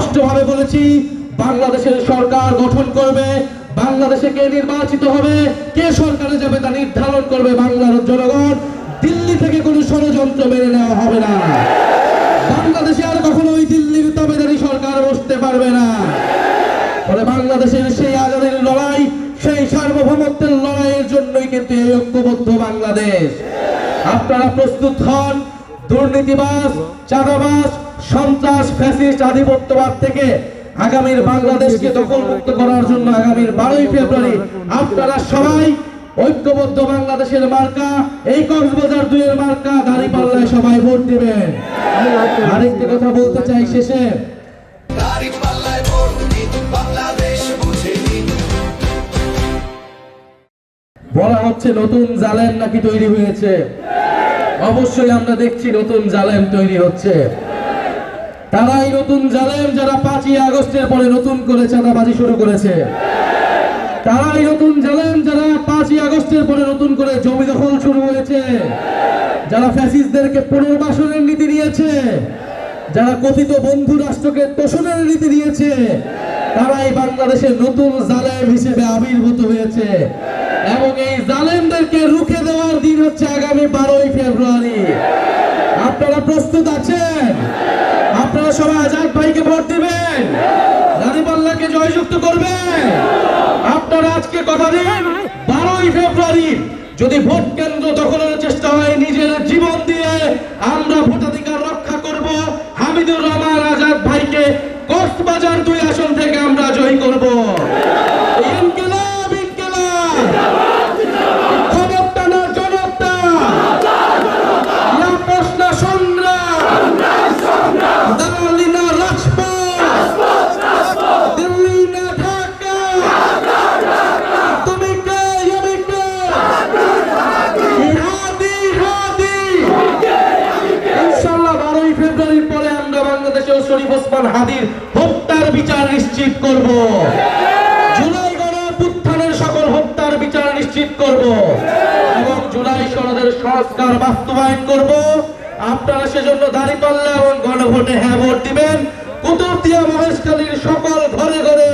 স্পষ্টভাবে বলেছি, বাংলাদেশের সরকার গঠন করবে, বাংলাদেশে কে নির্বাচিত হবে, কে সরকারে যাবে তা নির্ধারণ করবে বাংলার জনগণ। দিল্লি থেকে কোনো ষড়যন্ত্র মেনে নেওয়া হবে না। বাংলাদেশে আর কখনো ওই দিল্লির তাবেদারি সরকার বসতে পারবে না। ফলে বাংলাদেশের সেই আজাদের লড়াই, সেই সার্বভৌমত্বের লড়াইয়ের জন্যই কিন্তু এই ঐক্যবদ্ধ বাংলাদেশ। আপনারা প্রস্তুত হন দুর্নীতিবাজ, চাঁদাবাজ, সন্ত্রাস, ফ্যাসিস্ট, আধিপত্যবাদ থেকে আগামীর বাংলাদেশকে দখলমুক্ত করার জন্য আগামীর 12ই ফেব্রুয়ারি আপনারা সবাই ঐক্যবদ্ধ বাংলাদেশের মার্কা, এই কক্সবাজার 2 এর মার্কা দাঁড়িপাল্লায় সবাই ভোট দিবেন। আরেকটি কথা বলতে চাই শেষে, বলা হচ্ছে নতুন জালেম নাকি তৈরি হয়েছে। অবশ্যই আমরা দেখছি নতুন জালেম তৈরি হচ্ছে। তারাই নতুন জালেম যারা 5ই আগস্টের পরে নতুন করে চাঁদাবাজি শুরু করেছে। তারাই নতুন জালেম যারা 5ই আগস্টের পরে নতুন করে জমি দখল শুরু হয়েছে, যারা ফ্যাসিস্টদেরকে পুনর্বাসনের নীতি নিয়েছে, যারা কথিত বন্ধু রাষ্ট্রকে তোষণের নীতি নিয়েছে, তারাই বাংলাদেশের নতুন জালেম হিসেবে আবির্ভূত হয়েছে। এবং এই জালেমদেরকে রুখে দেওয়ার দিন হচ্ছে আগামী 12ই ফেব্রুয়ারি। আপনারা প্রস্তুত আছেন? আপনারা সবাই আজাদ ভাইকে ভোট দিবেন, দাঁড়িপাল্লাকে জয়যুক্ত করবেন। আপনারা আজকে কথা দিন, 12ই ফেব্রুয়ারি যদি ভোট কেন্দ্র দখলের চেষ্টা হয়, নিজের জীবন দিয়ে আমরা ভোটাধিকার রক্ষা করব। হামিদুর রহমান আজাদ ভাইকে কক্সবাজার 2 আসন থেকে আমরা জয়ী করব। ইনকিলাব, ইনকিলাব, ক্ষমতা না জনতা, প্রশ্ন সংগ্রাম, দালালি না রাজপথ, দিল্লি না ঢাকা, তুমি কে আমি কে, হাদি হাদি। ইনশাআল্লাহ 12ই ফেব্রুয়ারির পরে আমরা বাংলাদেশে শরীফ ওসমান হাদির হত্যার বিচার নিশ্চিত করব। জুলাই গণঅভ্যুত্থানের সকল হত্যার বিচার নিশ্চিত করব এবং জুলাই সনদের সংস্কার বাস্তবায়ন করব। আপনারা সেজন্য দাঁড়িপাল্লা এবং গণভোটে হ্যাঁ ভোট দিবেন। কুতুবদিয়া মহেশখালীর সকল ঘরে ঘরে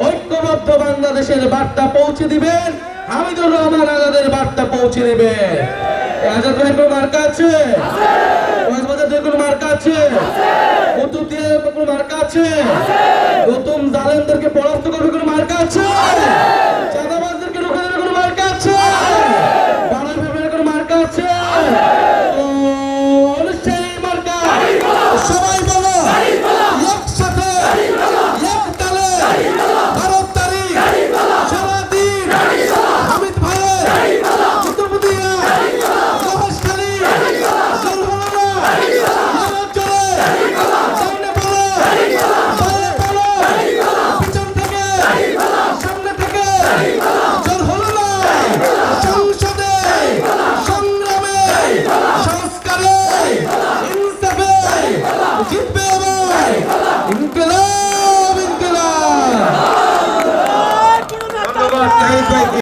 ঐক্যবদ্ধ বাংলাদেশের বার্তা পৌঁছে দিবেন। হামিদুর রহমান আজাদের বার্তা পৌঁছে দিবেন। আজাদ ভাই কোনো মার্কা আছে? কক্সবাজার কোনো মার্কা আছে? কুতুবদিয়া কোনো মার্কা আছে? নতুন জালেমদেরকে পরাস্ত করবে কোনো মার্কা আছে? চাঁদাবাজদেরকে রুখে দেবে কোনো মার্কা আছে? 12ই ফেব্রুয়ারি কোনো মার্কা আছে? সেই মার্কা সবাই বলো একসাথে, এক তালে, 12 তারিখ সারাদিন হামিদ ভাইয়ের কুতুবদিয়া মহেশখালী সামনে বলো, পিছন থেকে, সামনে থেকে, জোর হলো না। সংসদে, সংগ্রামে, সংস্কারে, ইনসাফে জিতবে ভাই। ইনকিলাব, ইনকিলাব। ধন্যবাদ।